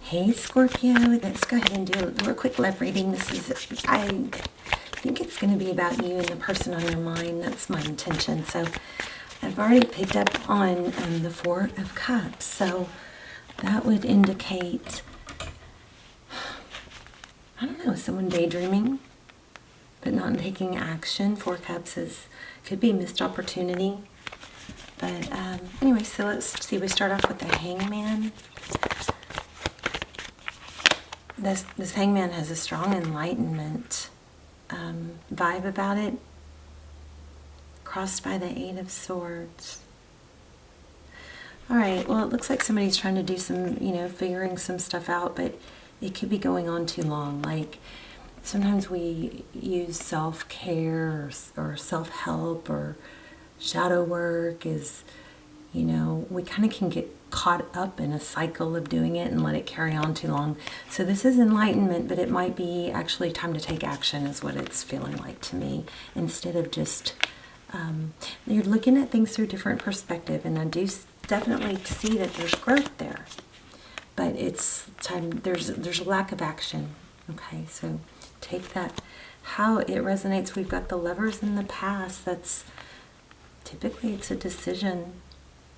Hey Scorpio, let's go ahead and do a real quick love reading. I think it's going to be about you and the person on your mind. That's my intention. So I've already picked up on the Four of Cups. So that would indicate, I don't know, someone daydreaming, but not taking action. Four Cups could be missed opportunity. But anyway, so let's see. We start off with the Hangman. This Hangman has a strong enlightenment vibe about it, crossed by the Eight of Swords. All right, well, it looks like somebody's trying to do some, figuring some stuff out, but it could be going on too long. Like, sometimes we use self-care or self-help or shadow work is, we kind of can get caught up in a cycle of doing it and let it carry on too long. So this is enlightenment, but it might be actually time to take action is what it's feeling like to me. Instead of just, you're looking at things through a different perspective, and I do definitely see that there's growth there. But it's time, there's a lack of action. Okay, so take that, how it resonates. We've got the Lovers in the past. That's typically, it's a decision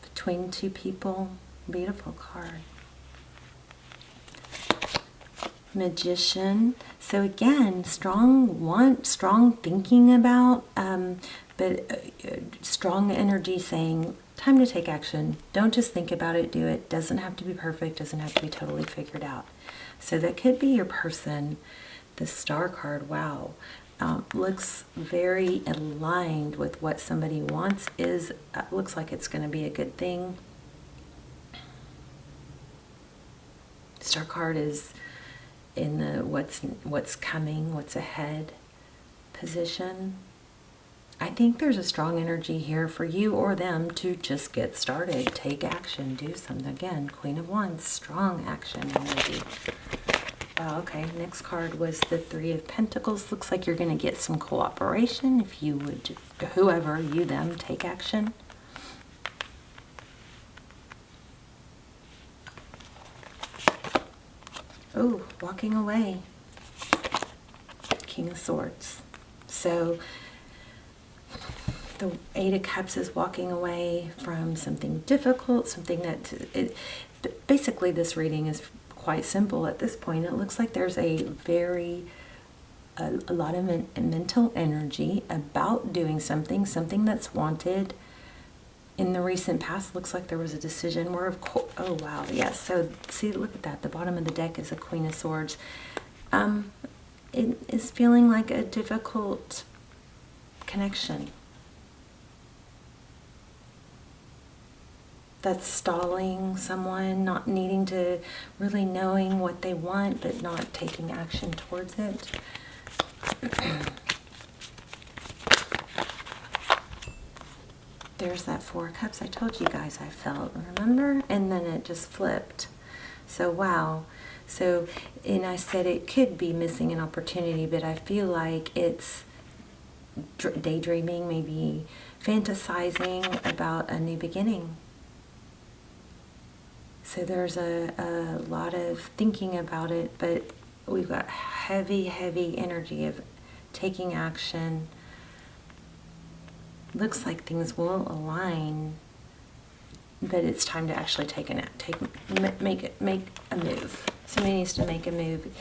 between two people. Beautiful card. Magician. So again, strong want, strong thinking about, but strong energy saying, time to take action. Don't just think about it, do it. Doesn't have to be perfect, doesn't have to be totally figured out. So that could be your person. The Star card, wow. Looks very aligned with what somebody wants. Looks like it's going to be a good thing. Star card is in the what's coming, what's ahead position. I think there's a strong energy here for you or them to just get started, take action, do something. Again, Queen of Wands, strong action energy. Wow, okay, next card was the Three of Pentacles. Looks like you're going to get some cooperation if you would, whoever, you, them, take action. Oh, walking away. King of Swords. So the Eight of Cups is walking away from something difficult, something that, basically this reading is quite simple at this point. It looks like there's a lot of mental energy about doing something that's wanted. In the recent past, looks like there was a decision where, of course, oh wow, yes. So see, look at that. The bottom of the deck is a Queen of Swords. It is feeling like a difficult connection that's stalling someone, not needing to, really knowing what they want, but not taking action towards it. There's that Four of Cups I told you guys I felt, remember? And then it just flipped. So wow. So, and I said it could be missing an opportunity, but I feel like it's daydreaming, maybe fantasizing about a new beginning. So there's a lot of thinking about it, but we've got heavy energy of taking action. Looks like things will align, but it's time to actually make a move. Somebody needs to make a move,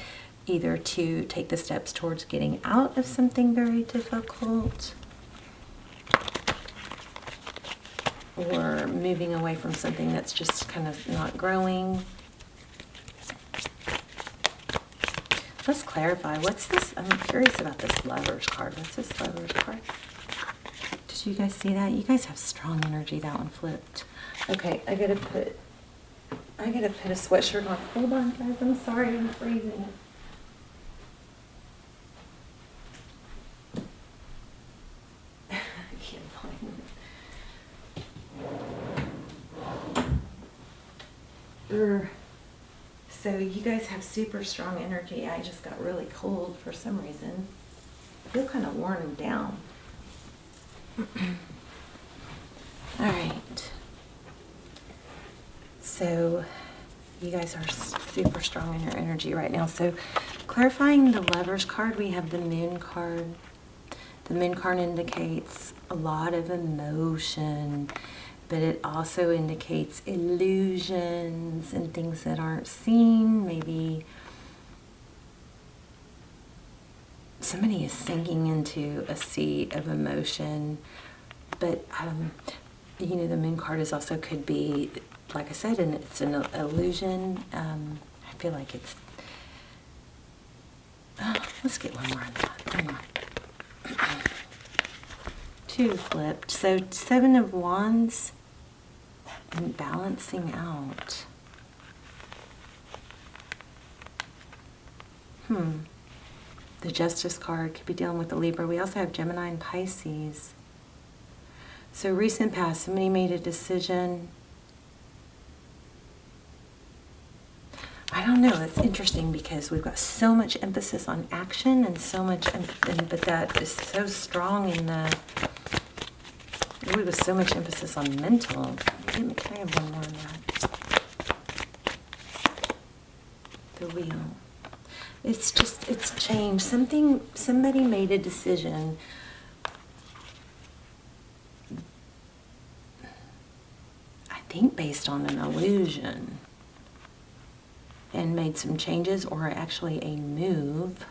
either to take the steps towards getting out of something very difficult, or moving away from something that's just kind of not growing. Let's clarify. What's this? I'm curious about this Lovers card. What's this Lovers card? Did you guys see that? You guys have strong energy. That one flipped. Okay, I gotta put a sweatshirt on. Hold on, guys. I'm sorry. I'm freezing. I can't find it. So you guys have super strong energy. I just got really cold for some reason. I feel kind of worn down. All right. So You guys are super strong in your energy right now. So clarifying the Lovers card, we have the Moon card. The Moon card indicates a lot of emotion, but it also indicates illusions and things that aren't seen. Maybe somebody is sinking into a sea of emotion, but you know, the Moon card is also could be, like I said, and it's an illusion. I feel like it's. Let's get one more on that. Hang on. 2 flipped. So 7 of Wands and balancing out. The Justice card could be dealing with the Libra. We also have Gemini and Pisces. So recent past, somebody made a decision. I don't know, it's interesting because we've got so much emphasis on action and so much, but that is so strong in the, really with so much emphasis on mental. Can I have one more on that? The Wheel. It's just, it's changed. Somebody made a decision. I think based on an illusion. And made some changes, or actually a move.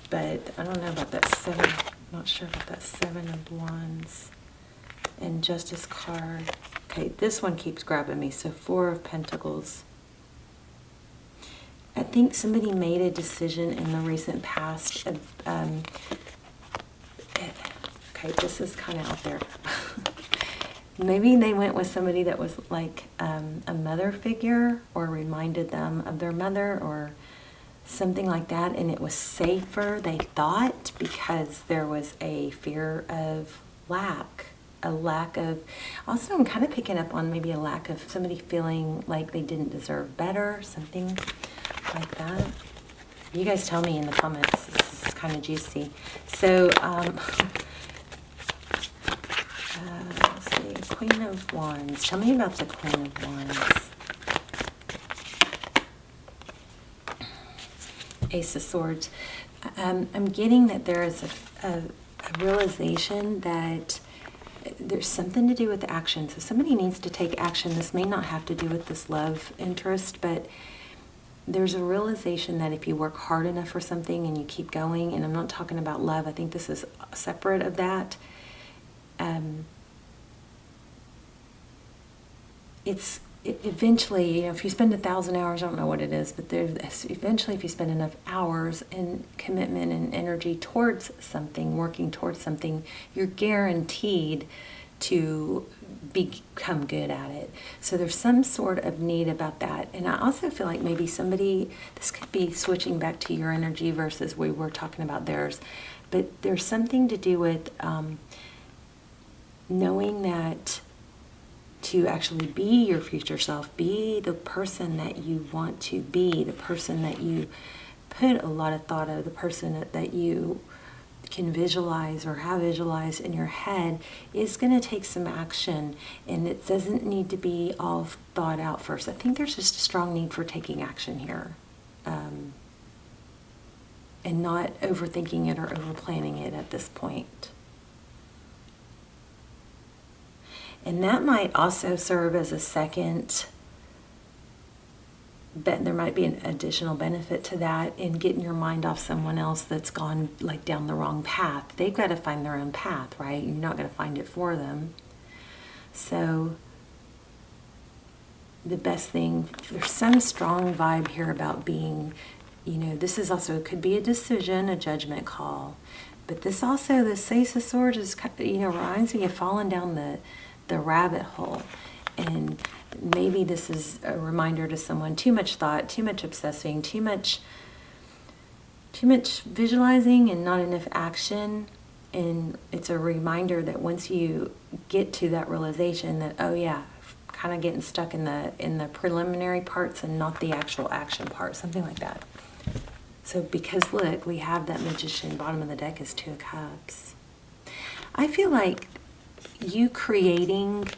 But I don't know about that 7. I'm not sure about that 7 of Wands and Justice card. Okay, this one keeps grabbing me. So 4 of Pentacles. I think somebody made a decision in the recent past. Okay, this is kind of out there. Maybe they went with somebody that was like a mother figure, or reminded them of their mother, or something like that, and it was safer, they thought, because there was a fear of lack. A lack of, also I'm kind of picking up on maybe a lack of somebody feeling like they didn't deserve better, something like that. You guys tell me in the comments. This is kind of juicy. So, let's see, Queen of Wands. Tell me about the Queen of Wands. Ace of Swords. I'm getting that there is a realization that there's something to do with action. So somebody needs to take action. This may not have to do with this love interest, but there's a realization that if you work hard enough for something and you keep going, and I'm not talking about love, I think this is separate of that. Eventually, you know, if you spend 1,000 hours, I don't know what it is, but eventually if you spend enough hours and commitment and energy towards something, working towards something, you're guaranteed to become good at it. So there's some sort of need about that. And I also feel like maybe somebody, this could be switching back to your energy versus we were talking about theirs, but there's something to do with knowing that to actually be your future self, be the person that you want to be, the person that you put a lot of thought of, the person that you can visualize or have visualized in your head, is going to take some action, and it doesn't need to be all thought out first. I think there's just a strong need for taking action here, and not overthinking it or overplanning it at this point. And that might also serve as a second, there might be an additional benefit to that in getting your mind off someone else that's gone like down the wrong path. They've got to find their own path, right? You're not going to find it for them. So the best thing, there's some strong vibe here about being, you know, this is also, it could be a decision, a judgment call. But this also, this Ace of Swords is, you know, reminds me of falling down the rabbit hole. And maybe this is a reminder to someone, too much thought, too much obsessing, too much visualizing and not enough action. And it's a reminder that once you get to that realization that, oh yeah, kind of getting stuck in the preliminary parts and not the actual action part, something like that. So because look, we have that Magician, bottom of the deck is 2 of Cups. I feel like you creating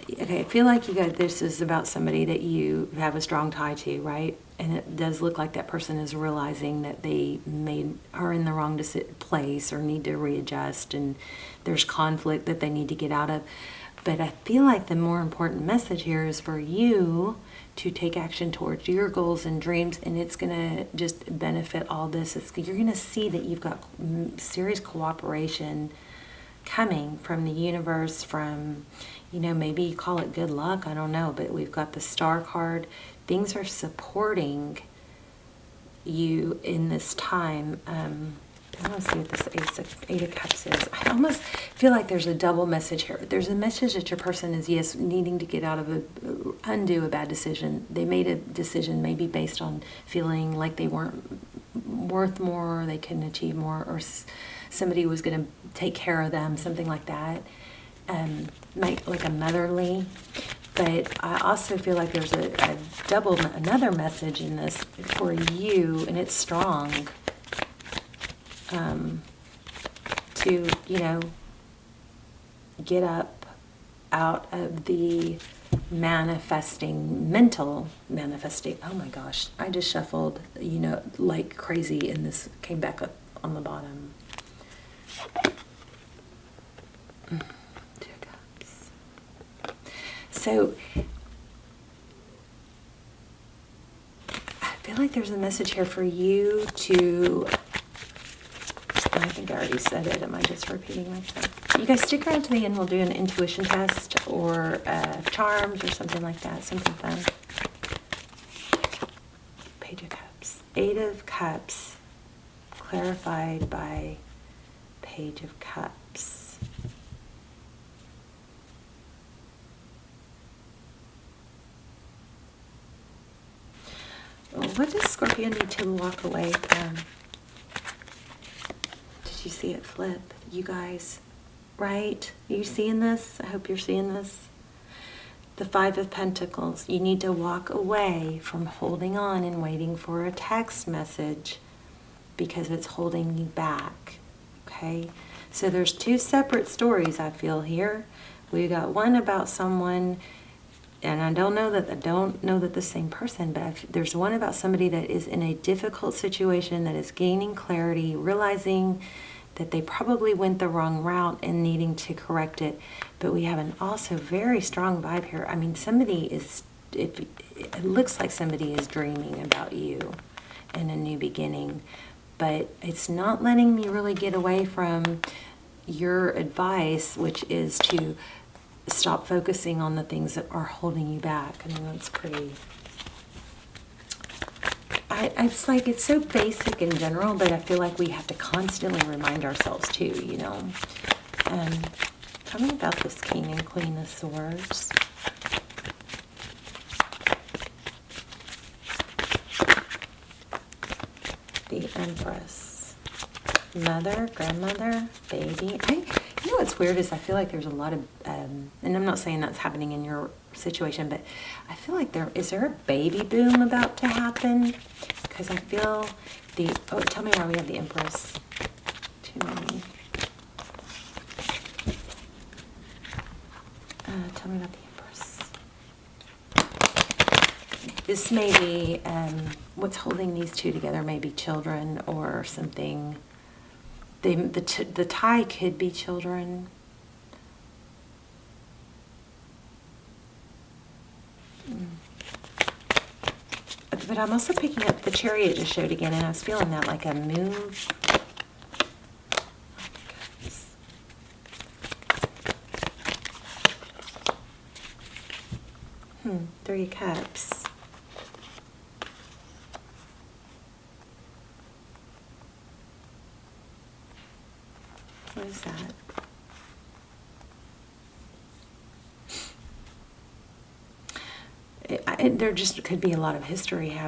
okay, I feel like this is about somebody that you have a strong tie to, right? And it does look like that person is realizing that they are in the wrong place or need to readjust, and there's conflict that they need to get out of. But I feel like the more important message here is for you to take action towards your goals and dreams, and it's going to just benefit all this. You're going to see that you've got serious cooperation coming from the universe, from, maybe you call it good luck, I don't know, but we've got the Star card. Things are supporting you in this time. I want to see what this Eight of Cups is. I almost feel like there's a double message here. There's a message that your person is, yes, needing to get out of undo a bad decision. They made a decision maybe based on feeling like they weren't worth more, or they couldn't achieve more, or somebody was going to take care of them, something like that, like a motherly. But I also feel like there's another message in this for you, and it's strong. To, get up out of the mental manifesting. Oh my gosh, I just shuffled, like crazy, and this came back up on the bottom. Two Cups. So I feel like there's a message here for you to, I think I already said it. Am I just repeating myself? You guys stick around to the end. We'll do an intuition test or charms or something like that. Something fun. Page of Cups. Eight of Cups clarified by Page of Cups. Well, what does Scorpio need to walk away from? You see it flip, you guys, right? Are you seeing this? I hope you're seeing this. The Five of Pentacles. You need to walk away from holding on and waiting for a text message because it's holding you back, okay? So there's two separate stories, I feel, here. We got one about someone, and I don't know that the same person, but there's one about somebody that is in a difficult situation, that is gaining clarity, realizing that they probably went the wrong route and needing to correct it. But we have an also very strong vibe here. I mean, it looks like somebody is dreaming about you and a new beginning, but it's not letting me really get away from your advice, which is to stop focusing on the things that are holding you back. I mean, that's pretty... It's like, it's so basic in general, but I feel like we have to constantly remind ourselves too, Tell me about this King and Queen of Swords. The Empress. Mother, grandmother, baby. What's weird is I feel like there's a lot of, and I'm not saying that's happening in your situation, but I feel like is there a baby boom about to happen? Because I feel tell me why we have the Empress. Too many. Tell me about the Empress. This may be, what's holding these two together may be children or something. The tie could be children. But I'm also picking up the Chariot just showed again, and I was feeling that like a move. Three of Cups. What is that? There just could be a lot of history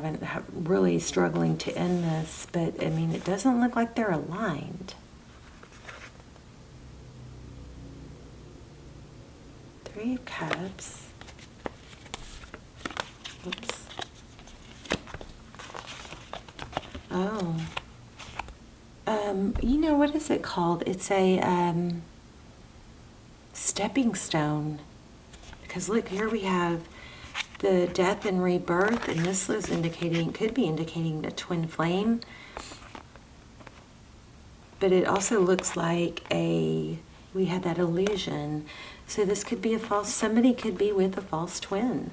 really struggling to end this, but I mean, it doesn't look like they're aligned. Three of Cups. Oops. Oh. What is it called? It's a stepping stone. because look, here we have the death and rebirth, and this is indicating, could be indicating the twin flame. But it also looks like we had that illusion. So this could be somebody could be with a false twin.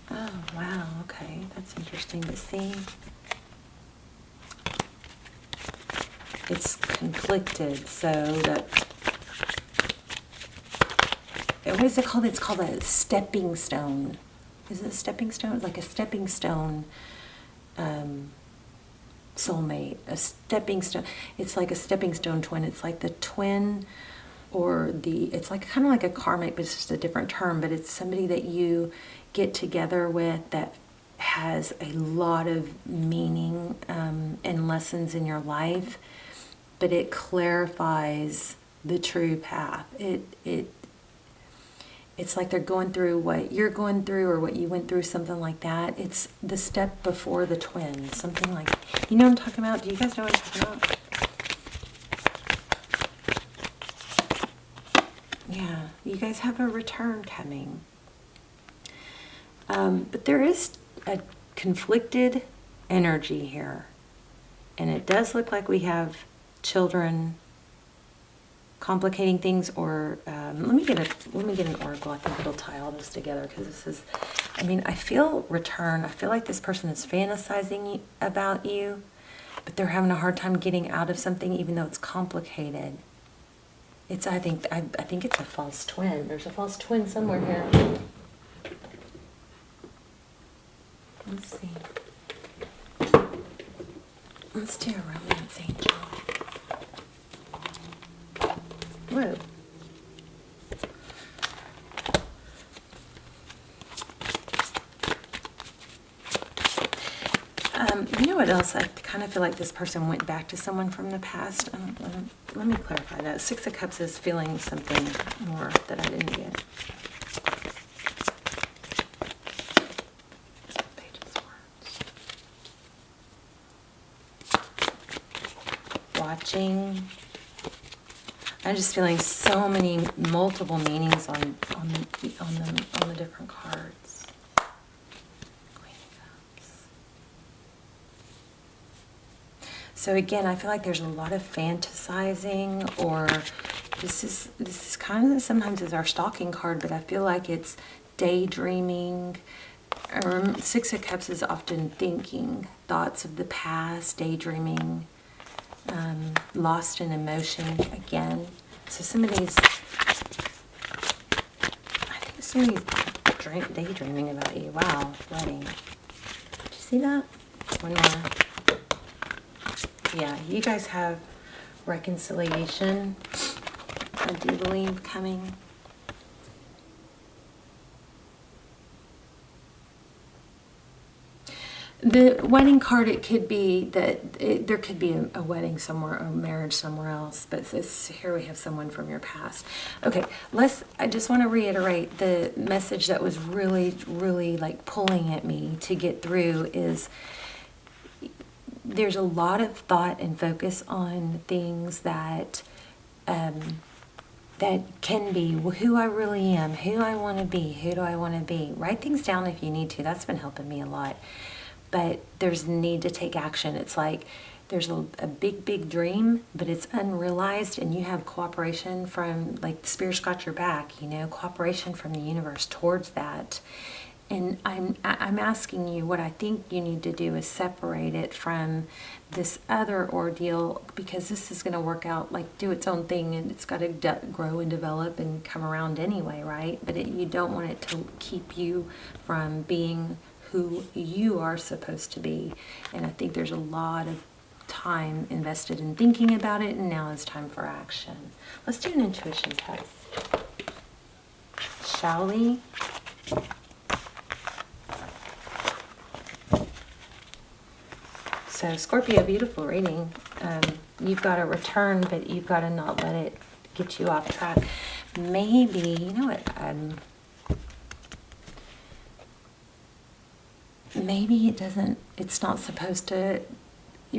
Oh, wow, okay, that's interesting to see. It's conflicted, so that, what is it called? It's called a stepping stone. Is it a stepping stone? Like a stepping stone soulmate, a stepping stone. It's like a stepping stone twin. It's like the twin, or it's like kind of like a karmic, but it's just a different term. But it's somebody that you get together with that has a lot of meaning and lessons in your life, but it clarifies the true path. It's like they're going through what you're going through or what you went through, something like that. It's the step before the twin, something like, you know what I'm talking about? Do you guys know what I'm talking about? Yeah, you guys have a return coming. But there is a conflicted energy here. And it does look like we have children complicating things, or let me get an oracle. I think it'll tie all this together, because this is, I mean, I feel return. I feel like this person is fantasizing about you, but they're having a hard time getting out of something, even though it's complicated. I think it's a false twin. There's a false twin somewhere here. Let's see. Let's do a romance angel. Whoa. You know what else? I kind of feel like this person went back to someone from the past. Let me clarify that. Six of Cups is feeling something more that I didn't get. Page of Swords. Watching. I'm just feeling so many multiple meanings on the different cards. Queen of Cups. So again, I feel like there's a lot of fantasizing, or this is kind of, sometimes is our stalking card, but I feel like it's daydreaming. Six of Cups is often thinking, thoughts of the past, daydreaming. Lost in emotion again. So somebody's daydreaming about you. Wow, wedding. Did you see that? One more. Yeah, you guys have reconciliation, I do believe, coming. The wedding card, it could be that there could be a wedding somewhere or a marriage somewhere else, but here we have someone from your past. Okay, I just want to reiterate the message that was really, really like pulling at me to get through is there's a lot of thought and focus on things that can be who I really am, who I want to be, who do I want to be. Write things down if you need to. That's been helping me a lot. But there's need to take action. It's like there's a big, big dream, but it's unrealized, and you have cooperation from, like, the Spirit's got your back, you know, cooperation from the universe towards that. And I'm asking you, what I think you need to do is separate it from this other ordeal, because this is going to work out, like, do its own thing, and it's got to grow and develop and come around anyway, right? But you don't want it to keep you from being who you are supposed to be. And I think there's a lot of time invested in thinking about it, and now it's time for action. Let's do an intuition test, shall we? So Scorpio, beautiful reading. You've got to return, but you've got to not let it get you off track. Maybe, you know what, maybe it's not supposed to,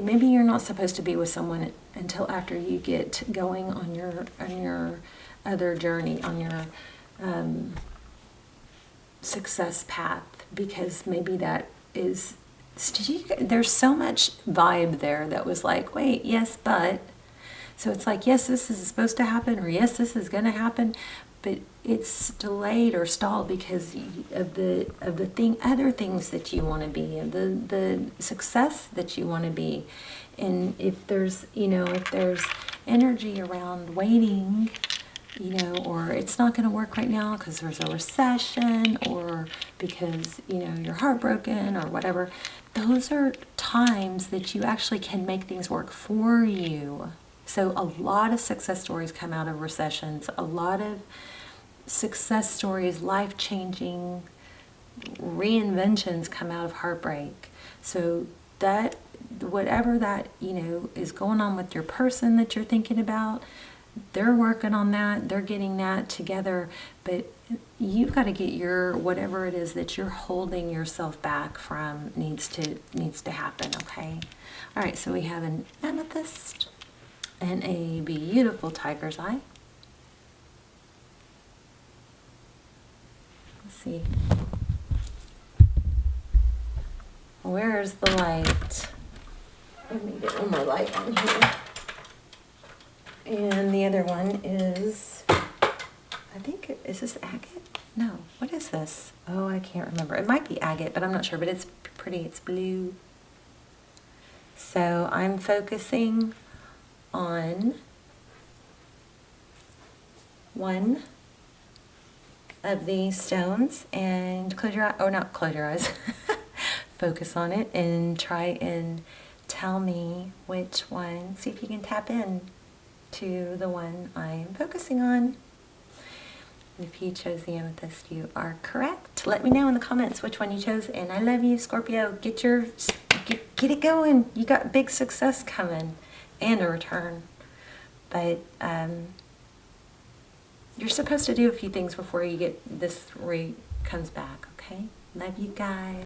maybe you're not supposed to be with someone until after you get going on your other journey, on your success path, because maybe that is, there's so much vibe there that was like, wait, yes, but. So it's like, yes, this is supposed to happen, or yes, this is going to happen, but it's delayed or stalled because of the other things that you want to be, and the success that you want to be. And if there's energy around waiting, or it's not going to work right now because there's a recession, or because you're heartbroken or whatever, those are times that you actually can make things work for you. So a lot of success stories come out of recessions. A lot of success stories, life-changing reinventions come out of heartbreak. So that, whatever that, is going on with your person that you're thinking about, they're working on that, they're getting that together, but you've got to get your, whatever it is that you're holding yourself back from needs to happen, okay? All right, so we have an amethyst and a beautiful tiger's eye. Let's see. Where's the light? Let me get one more light on here. And the other one is, I think, is this agate? No, what is this? Oh, I can't remember. It might be agate, but I'm not sure, but it's pretty, it's blue. So I'm focusing on one of these stones, and close your eye, or not close your eyes, focus on it and try and tell me which one, see if you can tap in to the one I'm focusing on. If you chose the amethyst, you are correct. Let me know in the comments which one you chose, and I love you, Scorpio. Get it going. You got big success coming and a return, but you're supposed to do a few things before you get this comes back, okay? Love you guys.